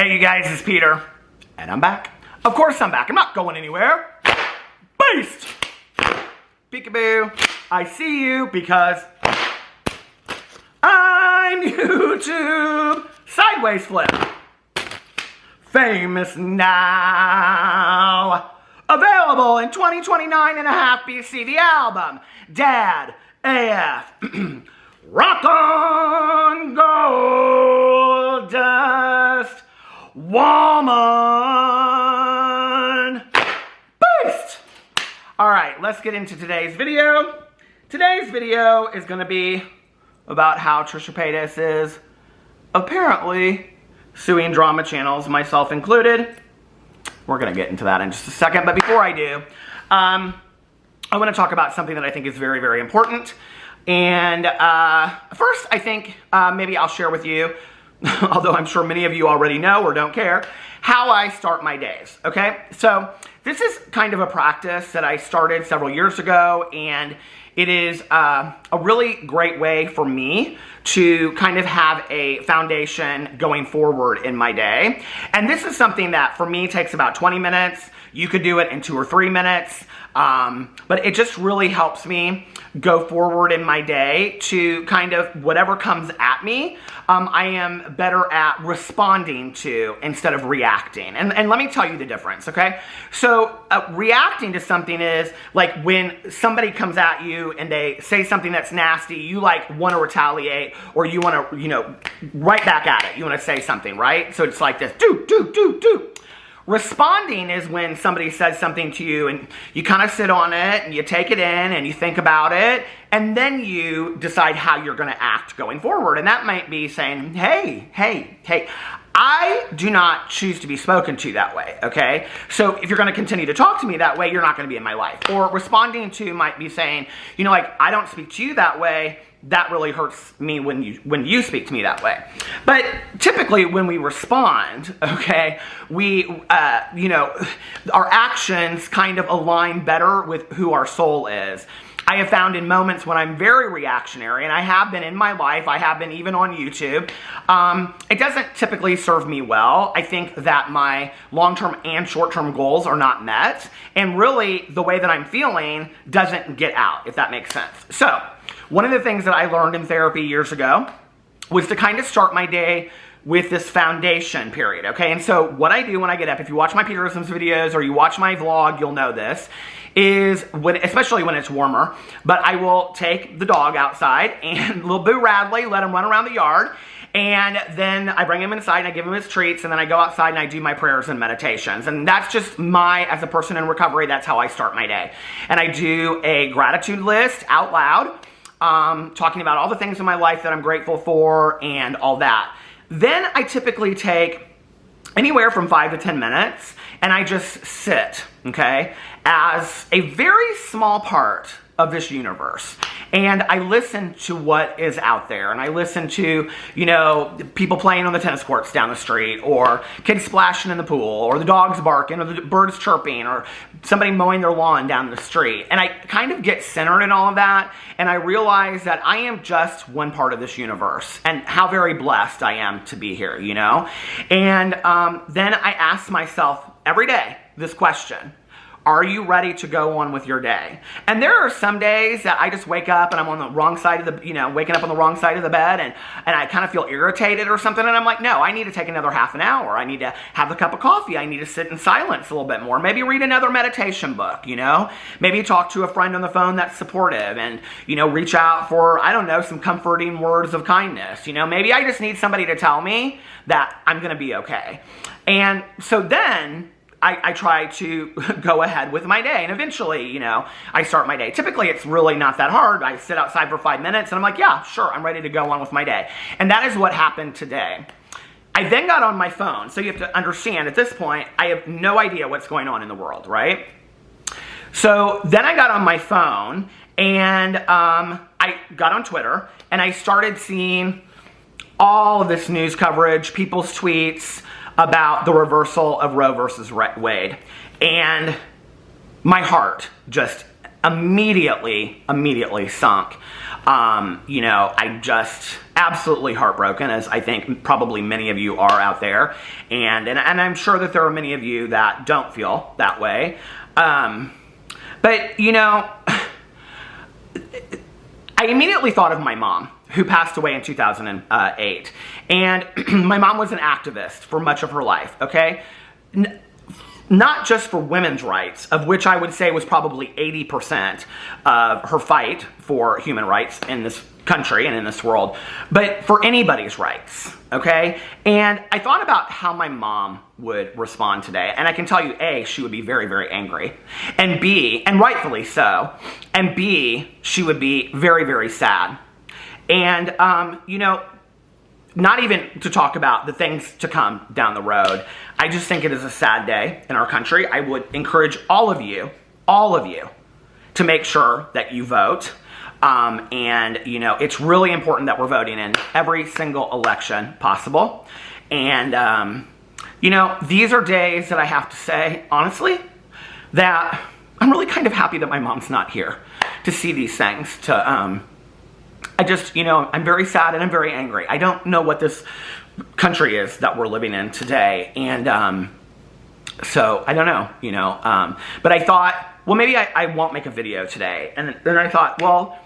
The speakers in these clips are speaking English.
Hey you guys, it's Peter, and I'm back. Of course I'm back. I'm not going anywhere. Beast! Peekaboo, I see you because I'm YouTube Sideways Flip. Famous now. Available in 2029.5 BC, the album Dad AF. Rock on Gold Dust Woman. Beast! Alright, let's get into today's video. Today's video is going to be about how Trisha Paytas is apparently suing drama channels, myself included. We're going to get into that in just a second, but before I do, I want to talk about something that I think is very, very important. And first, I think maybe I'll share with you, although I'm sure many of you already know or don't care, how I start my days, okay? So this is kind of a practice that I started several years ago, and it is a really great way for me to kind of have a foundation going forward in my day. And this is something that for me takes about 20 minutes. You could do it in 2 or 3 minutes. But it just really helps me go forward in my day to kind of whatever comes at me, I am better at responding to instead of reacting. And let me tell you the difference, okay? So reacting to something is like when somebody comes at you and they say something that's nasty, you like want to retaliate or you want to, right back at it. You want to say something, right? So it's like this, do. Responding is when somebody says something to you and you kind of sit on it and you take it in and you think about it and then you decide how you're going to act going forward. And that might be saying, hey, I do not choose to be spoken to that way, okay? So if you're going to continue to talk to me that way, you're not going to be in my life. Or responding to might be saying, I don't speak to you that way. That really hurts me when you speak to me that way. But typically when we respond, okay, we, our actions kind of align better with who our soul is. I have found in moments when I'm very reactionary, and I have been in my life, I have been even on YouTube, it doesn't typically serve me well. I think that my long-term and short-term goals are not met, and really the way that I'm feeling doesn't get out, if that makes sense. So, one of the things that I learned in therapy years ago was to kind of start my day with this foundation period, okay? And so what I do when I get up, if you watch my Peterisms videos or you watch my vlog, you'll know this, is, especially when it's warmer, but I will take the dog outside and little Boo Radley, let him run around the yard, and then I bring him inside and I give him his treats, and then I go outside and I do my prayers and meditations. And that's just as a person in recovery, that's how I start my day. And I do a gratitude list out loud, talking about all the things in my life that I'm grateful for and all that. Then I typically take anywhere from 5 to 10 minutes and I just sit, okay, as a very small part of this universe. And I listen to what is out there. And I listen to, people playing on the tennis courts down the street, or kids splashing in the pool, or the dogs barking, or the birds chirping, or somebody mowing their lawn down the street. And I kind of get centered in all of that. And I realize that I am just one part of this universe and how very blessed I am to be here, And then I ask myself every day this question: are you ready to go on with your day? And there are some days that I just wake up and I'm on the wrong side of the, waking up on the wrong side of the bed and I kind of feel irritated or something. And I'm like, no, I need to take another half an hour. I need to have a cup of coffee. I need to sit in silence a little bit more. Maybe read another meditation book, Maybe talk to a friend on the phone that's supportive and, reach out for, I don't know, some comforting words of kindness. Maybe I just need somebody to tell me that I'm going to be okay. And so then I try to go ahead with my day, and eventually, I start my day. Typically, it's really not that hard. I sit outside for 5 minutes, and I'm like, yeah, sure, I'm ready to go on with my day. And that is what happened today. I then got on my phone, so you have to understand, at this point, I have no idea what's going on in the world, right? So then I got on my phone, and I got on Twitter, and I started seeing all of this news coverage, people's tweets about the reversal of Roe versus Wade. And my heart just immediately sunk. You know, I just absolutely heartbroken, as I think probably many of you are out there. And I'm sure that there are many of you that don't feel that way. But, you know, I immediately thought of my mom, who passed away in 2008. And my mom was an activist for much of her life, okay? Not just for women's rights, of which I would say was probably 80% of her fight for human rights in this country and in this world, but for anybody's rights, okay? And I thought about how my mom would respond today, and I can tell you, A, she would be very, very angry, and B, and rightfully so, and B, she would be very, very sad. And, you know, not even to talk about the things to come down the road. I just think it is a sad day in our country. I would encourage all of you, to make sure that you vote. And, you know, it's really important that we're voting in every single election possible. And, you know, these are days that I have to say, honestly, that I'm really kind of happy that my mom's not here to see these things, to, I just, you know, I'm very sad and I'm very angry. I don't know what this country is that we're living in today. And so I don't know, you know, but I thought, well, maybe I won't make a video today. And then I thought, well,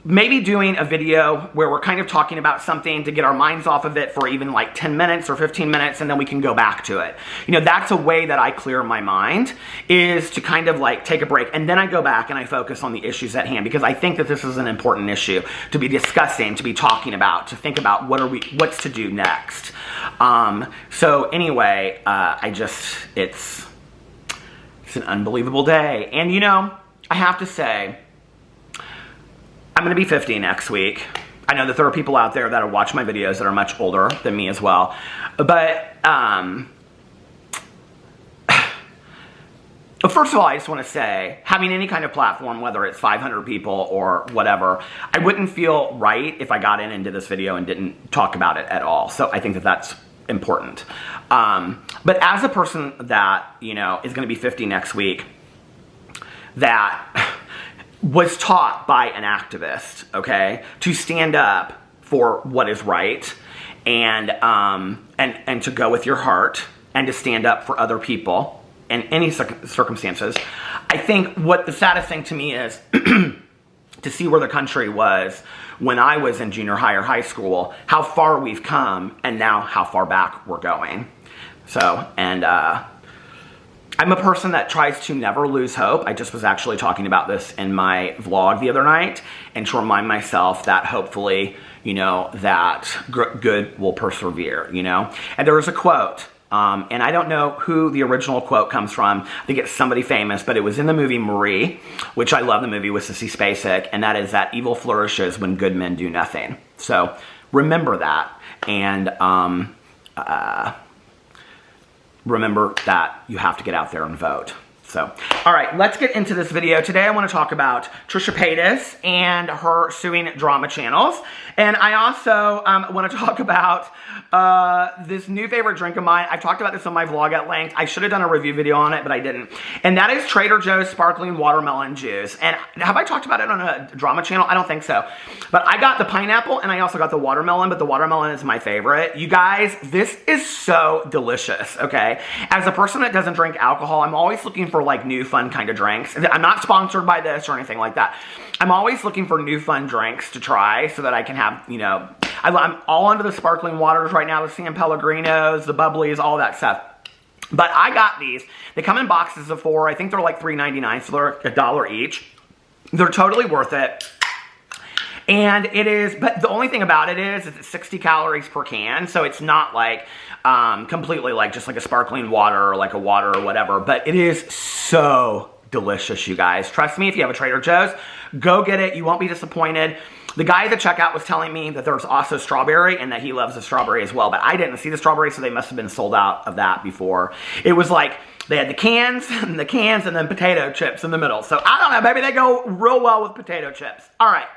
maybe doing a video where we're kind of talking about something to get our minds off of it for even like 10 minutes or 15 minutes, and then we can go back to it. You know, that's a way that I clear my mind, is to kind of like take a break, and then I go back and I focus on the issues at hand, because I think that this is an important issue to be discussing, to be talking about, to think about what's to do next. So anyway, it's an unbelievable day. And you know, I have to say, I'm going to be 50 next week. I know that there are people out there that are watching my videos that are much older than me as well. But, first of all, I just want to say, having any kind of platform, whether it's 500 people or whatever, I wouldn't feel right if I got into this video and didn't talk about it at all. So I think that that's important. But as a person that, you know, is going to be 50 next week, that was taught by an activist, okay, to stand up for what is right, and to go with your heart, and to stand up for other people in any circumstances. I think what the saddest thing to me is to see where the country was when I was in junior high or high school, how far we've come, and now how far back we're going. So, and I'm a person that tries to never lose hope. I just was actually talking about this in my vlog the other night, and to remind myself that hopefully, you know, that good will persevere, you know. And there was a quote, and I don't know who the original quote comes from. I think it's somebody famous, but it was in the movie Marie, which I love the movie with Sissy Spacek, and that is that evil flourishes when good men do nothing. So remember that, and remember that you have to get out there and vote. So, all right, let's get into this video. Today I want to talk about Trisha Paytas and her suing drama channels. And I also want to talk about this new favorite drink of mine. I've talked about this on my vlog at length. I should have done a review video on it, but I didn't. And that is Trader Joe's sparkling watermelon juice. And have I talked about it on a drama channel? I don't think so. But I got the pineapple and I also got the watermelon, but the watermelon is my favorite. You guys, this is so delicious, okay? As a person that doesn't drink alcohol, I'm always looking for like new fun kind of drinks. I'm not sponsored by this or anything like that. I'm always looking for new fun drinks to try so that I can have, you know, I'm all into the sparkling waters right now, the San Pellegrinos, the bubblies, all that stuff. But I got these. They come in boxes of 4. I think they're like $3.99, so they're $1 each. They're totally worth it. And it is, but the only thing about it is it's 60 calories per can, so it's not like completely like just like a sparkling water or like a water or whatever, but it is so delicious, you guys. Trust me, if you have a Trader Joe's, go get it. You won't be disappointed. The guy at the checkout was telling me that there's also strawberry and that he loves the strawberry as well, but I didn't see the strawberry, so they must have been sold out of that before. It was like they had the cans and then potato chips in the middle. So I don't know, maybe they go real well with potato chips. All right.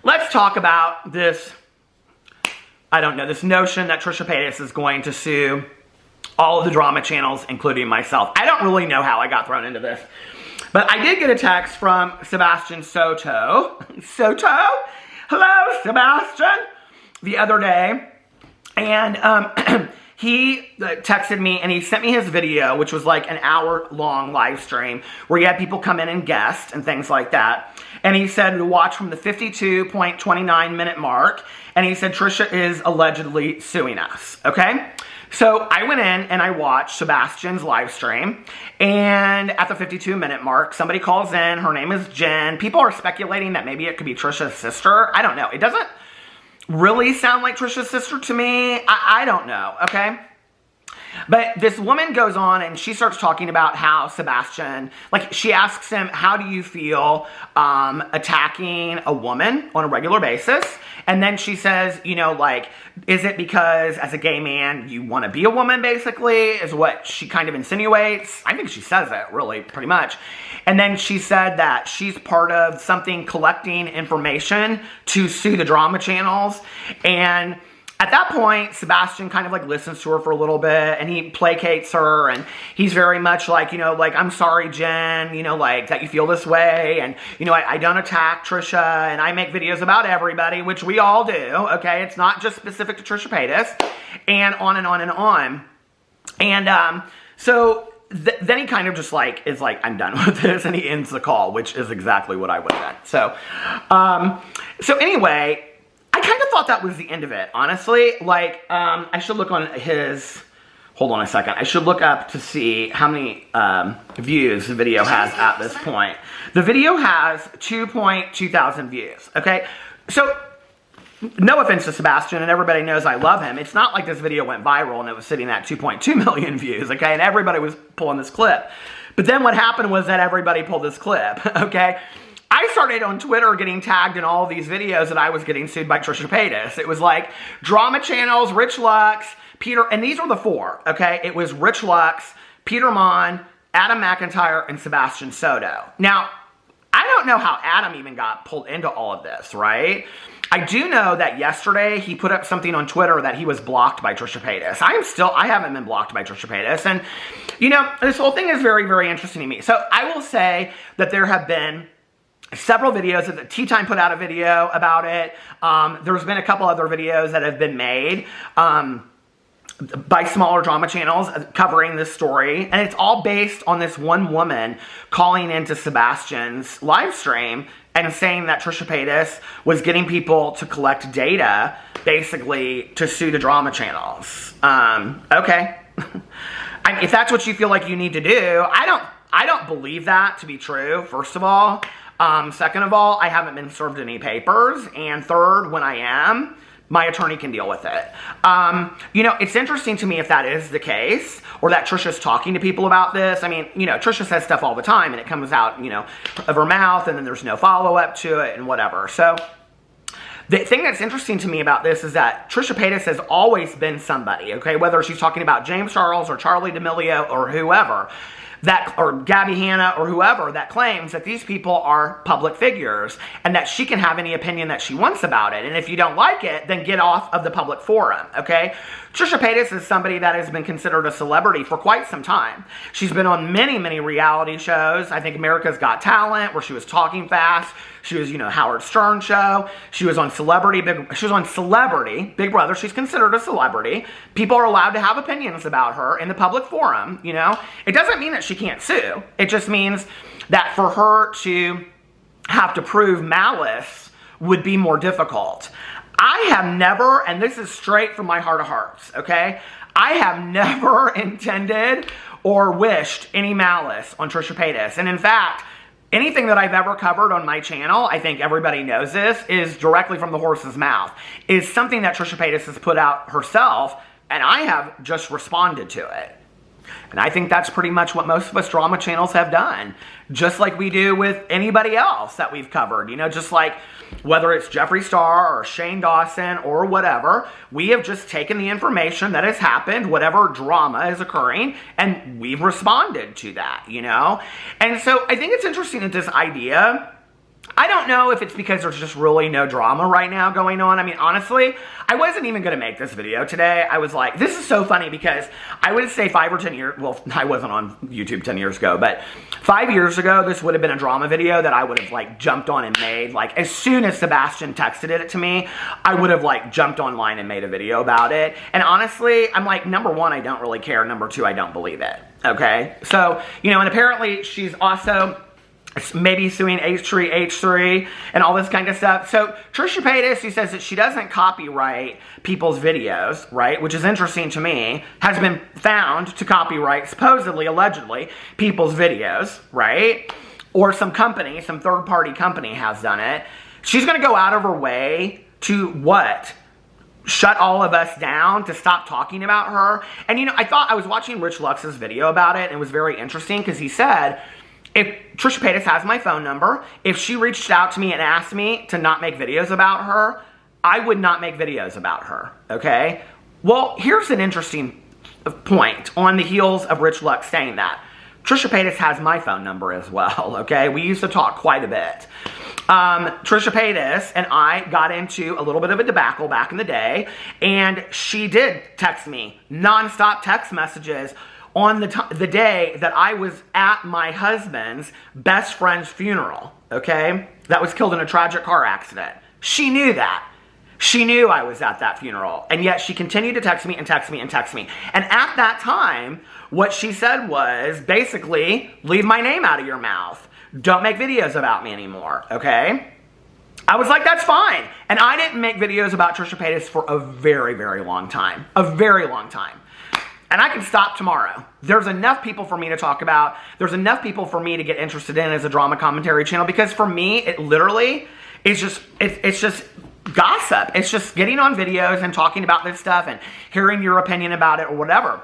Let's talk about this, I don't know, this notion that Trisha Paytas is going to sue all of the drama channels, including myself. I don't really know how I got thrown into this. But I did get a text from Sebastian Soto. Soto? Hello, Sebastian? The other day. And he texted me and he sent me his video, which was like an hour-long live stream where he had people come in and guest and things like that. And he said to watch from the 52.29 minute mark. And he said Trisha is allegedly suing us, okay? So I went in and I watched Sebastian's live stream, and at the 52-minute mark, somebody calls in. Her name is Jen. People are speculating that maybe it could be Trisha's sister. I don't know. It doesn't really sound like Trisha's sister to me. I don't know, okay? But this woman goes on and she starts talking about how Sebastian, like she asks him, how do you feel attacking a woman on a regular basis? And then she says, you know, like, is it because as a gay man you want to be a woman, basically, is what she kind of insinuates. I think she says it, really, pretty much. And then she said that she's part of something collecting information to sue the drama channels. And at that point, Sebastian kind of like listens to her for a little bit and he placates her and he's very much like, you know, like, I'm sorry, Jen, you know, like that you feel this way. And, you know, I don't attack Trisha and I make videos about everybody, which we all do. Okay. It's not just specific to Trisha Paytas, and on and on and on. And, so then he kind of just like, is like, I'm done with this. And he ends the call, which is exactly what I would have done. So anyway, I kind of thought that was the end of it, honestly. Like, I should look on his, hold on a second. I should look up to see how many views the video has at this point. The video has 2.2 thousand views, okay? So, no offense to Sebastian, and everybody knows I love him. It's not like this video went viral and it was sitting at 2.2 million views, okay? And everybody was pulling this clip. But then what happened was that everybody pulled this clip, okay? I started on Twitter getting tagged in all of these videos that I was getting sued by Trisha Paytas. It was like drama channels, Rich Lux, Peter, and these were the four, okay? It was Rich Lux, Peter Monn, Adam McIntyre, and Sebastian Soto. Now, I don't know how Adam even got pulled into all of this, right? I do know that yesterday he put up something on Twitter that he was blocked by Trisha Paytas. I haven't been blocked by Trisha Paytas. And, you know, this whole thing is very, very interesting to me. So I will say that there have been several videos that Tea Time put out a video about it. There's been a couple other videos that have been made by smaller drama channels covering this story. And it's all based on this one woman calling into Sebastian's live stream and saying that Trisha Paytas was getting people to collect data, basically, to sue the drama channels. Okay. If that's what you feel like you need to do, I don't believe that to be true, first of all. Second of all, I haven't been served any papers. And third, when I am, my attorney can deal with it. You know, it's interesting to me if that is the case, or that Trisha's talking to people about this. I mean, you know, Trisha says stuff all the time, and it comes out, you know, of her mouth, and then there's no follow-up to it, and whatever. So, the thing that's interesting to me about this is that Trisha Paytas has always been somebody, okay? Whether she's talking about James Charles, or Charlie D'Amelio, or whoever, or Gabby Hanna or whoever, that claims that these people are public figures and that she can have any opinion that she wants about it. And if you don't like it, then get off of the public forum, okay? Trisha Paytas is somebody that has been considered a celebrity for quite some time. She's been on many, many reality shows. I think America's Got Talent, where she was talking fast. She was, you know, Howard Stern show. She was on Celebrity Big Brother. She's considered a celebrity. People are allowed to have opinions about her in the public forum, you know. It doesn't mean that she can't sue. It just means that for her to have to prove malice would be more difficult. I have never, and this is straight from my heart of hearts, okay? I have never intended or wished any malice on Trisha Paytas. And in fact, anything that I've ever covered on my channel, I think everybody knows this, is directly from the horse's mouth. Is something that Trisha Paytas has put out herself, and I have just responded to it. And I think that's pretty much what most of us drama channels have done. Just like we do with anybody else that we've covered. You know, just like whether it's Jeffree Star or Shane Dawson or whatever, we have just taken the information that has happened, whatever drama is occurring, and we've responded to that, you know? And so I think it's interesting that this idea I don't know if it's because there's just really no drama right now going on. I mean, honestly, I wasn't even going to make this video today. I was like, this is so funny because I would say 5 or 10 years, well, I wasn't on YouTube 10 years ago, but 5 years ago, this would have been a drama video that I would have like jumped on and made. Like as soon as Sebastian texted it to me, I would have like jumped online and made a video about it. And honestly, I'm like, number one, I don't really care. Number two, I don't believe it. Okay. So, you know, and apparently she's also maybe suing H3, and all this kind of stuff. So Trisha Paytas, who says that she doesn't copyright people's videos, right, which is interesting to me, has been found to copyright, supposedly, allegedly, people's videos, right? Or some company, some third-party company has done it. She's going to go out of her way to what? Shut all of us down, to stop talking about her. And, you know, I was watching Rich Lux's video about it, and it was very interesting because he said, if Trisha Paytas has my phone number, if she reached out to me and asked me to not make videos about her, I would not make videos about her, okay? Well, here's an interesting point on the heels of Rich Lux saying that. Trisha Paytas has my phone number as well, okay? We used to talk quite a bit. Trisha Paytas and I got into a little bit of a debacle back in the day, and she did text me nonstop text messages on the day that I was at my husband's best friend's funeral, okay? That was killed in a tragic car accident. She knew that. She knew I was at that funeral, and yet she continued to text me and text me and text me. And at that time, what she said was, basically, leave my name out of your mouth. Don't make videos about me anymore, okay? I was like, that's fine. And I didn't make videos about Trisha Paytas for a very, very long time. A very long time. And I can stop tomorrow. There's enough people for me to talk about. There's enough people for me to get interested in as a drama commentary channel, because for me, it literally is just, it's just gossip. It's just getting on videos and talking about this stuff and hearing your opinion about it or whatever.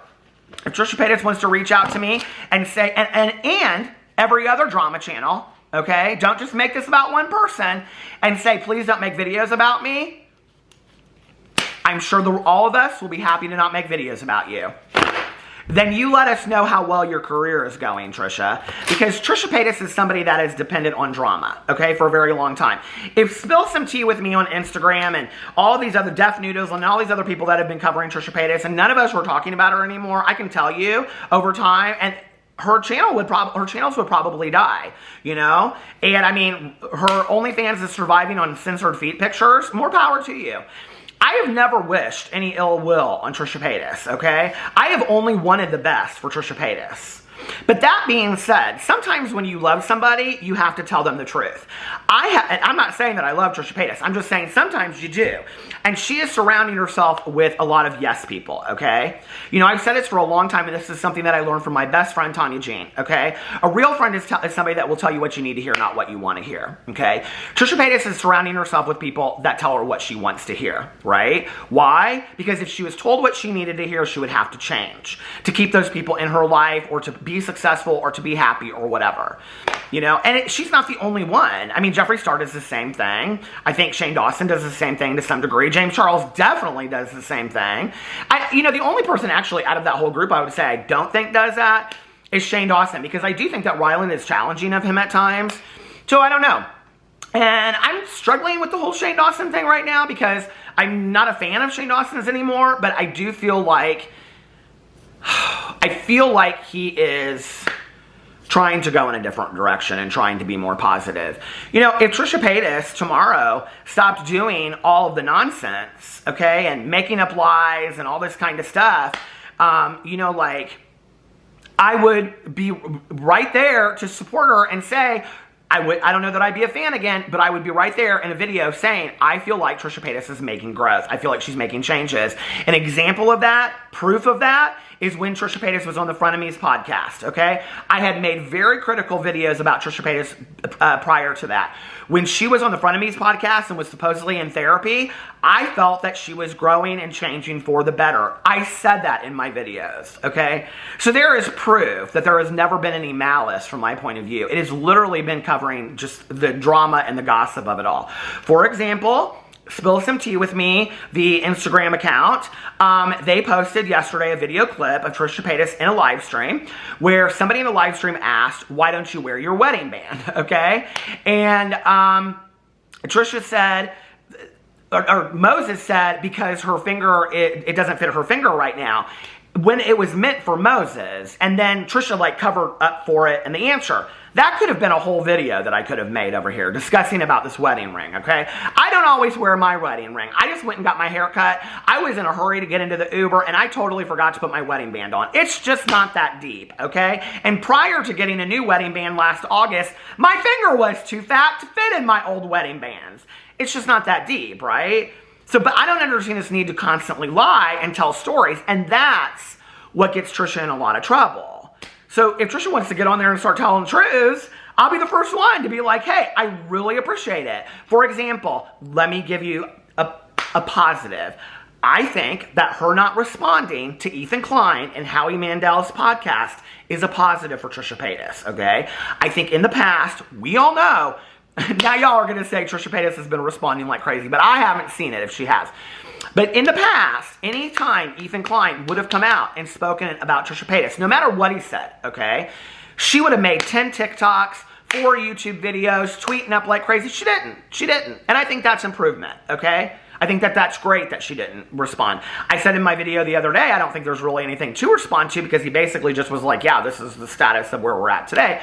If Trisha Paytas wants to reach out to me and say, and every other drama channel, okay, don't just make this about one person and say, please don't make videos about me. I'm sure all of us will be happy to not make videos about you. Then you let us know how well your career is going, Trisha. Because Trisha Paytas is somebody that is dependent on drama, okay, for a very long time. If Spill Some Tea with me on Instagram and all these other Deaf Noodles and all these other people that have been covering Trisha Paytas, and none of us were talking about her anymore, I can tell you, over time, and her channels would probably die, you know? And I mean, her OnlyFans is surviving on censored feet pictures. More power to you. I have never wished any ill will on Trisha Paytas, okay? I have only wanted the best for Trisha Paytas. But that being said, sometimes when you love somebody, you have to tell them the truth. I'm not saying that I love Trisha Paytas. I'm just saying sometimes you do. And she is surrounding herself with a lot of yes people, okay? You know, I've said this for a long time, and this is something that I learned from my best friend, Tanya Jean, okay? A real friend is somebody that will tell you what you need to hear, not what you want to hear, okay? Trisha Paytas is surrounding herself with people that tell her what she wants to hear, right? Why? Because if she was told what she needed to hear, she would have to change to keep those people in her life, or to be successful, or to be happy, or whatever. You know, and she's not the only one. I mean, Jeffree Star does the same thing. I think Shane Dawson does the same thing to some degree. James Charles definitely does the same thing. You know, the only person actually out of that whole group I would say I don't think does that is Shane Dawson, because I do think that Ryland is challenging of him at times. So I don't know. And I'm struggling with the whole Shane Dawson thing right now, because I'm not a fan of Shane Dawson's anymore, but I do feel like he is trying to go in a different direction and trying to be more positive. You know, if Trisha Paytas tomorrow stopped doing all of the nonsense, okay, and making up lies and all this kind of stuff, you know, like, I would be right there to support her and say, I don't know that I'd be a fan again, but I would be right there in a video saying, I feel like Trisha Paytas is making growth. I feel like she's making changes. An example of that, proof of that, is when Trisha Paytas was on the Frenemies podcast, okay? I had made very critical videos about Trisha Paytas prior to that. When she was on the Frenemies podcast and was supposedly in therapy, I felt that she was growing and changing for the better. I said that in my videos, okay? So there is proof that there has never been any malice from my point of view. It has literally been covering just the drama and the gossip of it all. For example, Spill Some Tea with Me, the Instagram account, they posted yesterday a video clip of Trisha Paytas in a live stream where somebody in the live stream asked, why don't you wear your wedding band, okay? And Trisha said, or Moses said, because her finger, it doesn't fit her finger right now, when it was meant for Moses. And then Trisha like covered up for it in the answer. That could have been a whole video that I could have made over here discussing about this wedding ring, okay? I don't always wear my wedding ring. I just went and got my hair cut. I was in a hurry to get into the Uber, and I totally forgot to put my wedding band on. It's just not that deep, okay? And prior to getting a new wedding band last August, my finger was too fat to fit in my old wedding bands. It's just not that deep, right? So, but I don't understand this need to constantly lie and tell stories, and that's what gets Trisha in a lot of trouble. So if Trisha wants to get on there and start telling truths, I'll be the first one to be like, hey, I really appreciate it. For example, let me give you a positive. I think that her not responding to Ethan Klein and Howie Mandel's podcast is a positive for Trisha Paytas, okay? I think in the past, we all know, now y'all are going to say Trisha Paytas has been responding like crazy, but I haven't seen it if she has. But in the past, anytime Ethan Klein would have come out and spoken about Trisha Paytas, no matter what he said, okay, she would have made 10 TikToks, 4 YouTube videos, tweeting up like crazy. She didn't. She didn't. And I think that's improvement, okay? I think that that's great that she didn't respond. I said in my video the other day, I don't think there's really anything to respond to because he basically just was like, yeah, this is the status of where we're at today.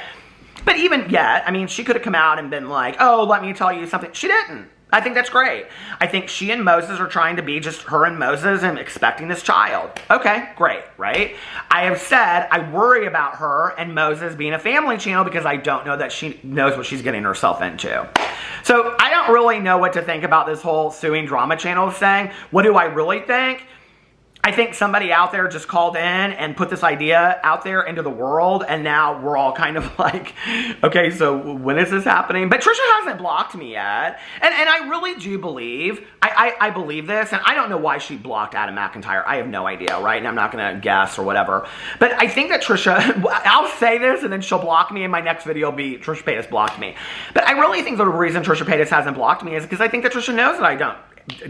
But even yet, I mean, she could have come out and been like, oh, let me tell you something. She didn't. I think that's great. I think she and Moses are trying to be just her and Moses and expecting this child. Okay, great, right? I have said I worry about her and Moses being a family channel because I don't know that she knows what she's getting herself into. So I don't really know what to think about this whole Suing drama channel thing. What do I really think? I think somebody out there just called in and put this idea out there into the world, and now we're all kind of like, okay, so when is this happening? But Trisha hasn't blocked me yet, and I really do believe, I believe this, and I don't know why she blocked Adam McIntyre. I have no idea, right? And I'm not going to guess or whatever. But I think that Trisha, I'll say this, and then she'll block me, and my next video will be Trisha Paytas blocked me. But I really think the reason Trisha Paytas hasn't blocked me is because I think that Trisha knows that I don't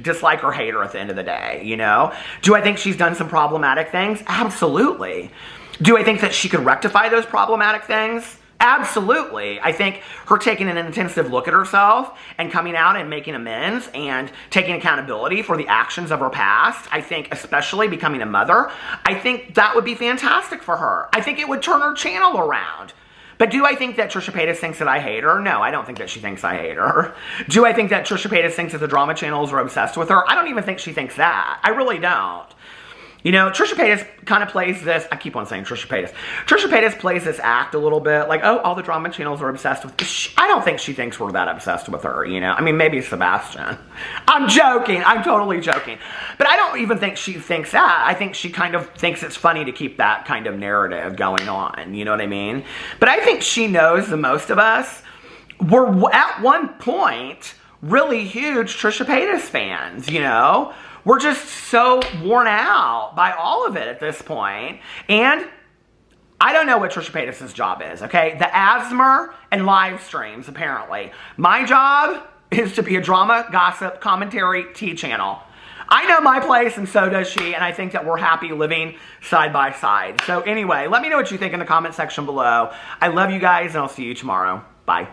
dislike or hate her at the end of the day, you know? Do I think she's done some problematic things? Absolutely. Do I think that she could rectify those problematic things? Absolutely. I think her taking an intensive look at herself and coming out and making amends and taking accountability for the actions of her past, I think especially becoming a mother, I think that would be fantastic for her. I think it would turn her channel around. But do I think that Trisha Paytas thinks that I hate her? No, I don't think that she thinks I hate her. Do I think that Trisha Paytas thinks that the drama channels are obsessed with her? I don't even think she thinks that. I really don't. You know, Trisha Paytas kind of plays this, I keep on saying Trisha Paytas. Trisha Paytas plays this act a little bit, like, oh, all the drama channels are obsessed with her. I don't think she thinks we're that obsessed with her, you know? I mean, maybe Sebastian. I'm joking. I'm totally joking. But I don't even think she thinks that. I think she kind of thinks it's funny to keep that kind of narrative going on, you know what I mean? But I think she knows the most of us were, at one point, really huge Trisha Paytas fans, you know? We're just so worn out by all of it at this point. And I don't know what Trisha Paytas' job is, okay? The asthma and live streams, apparently. My job is to be a drama, gossip, commentary, tea channel. I know my place, and so does she, and I think that we're happy living side by side. So anyway, let me know what you think in the comment section below. I love you guys, and I'll see you tomorrow. Bye.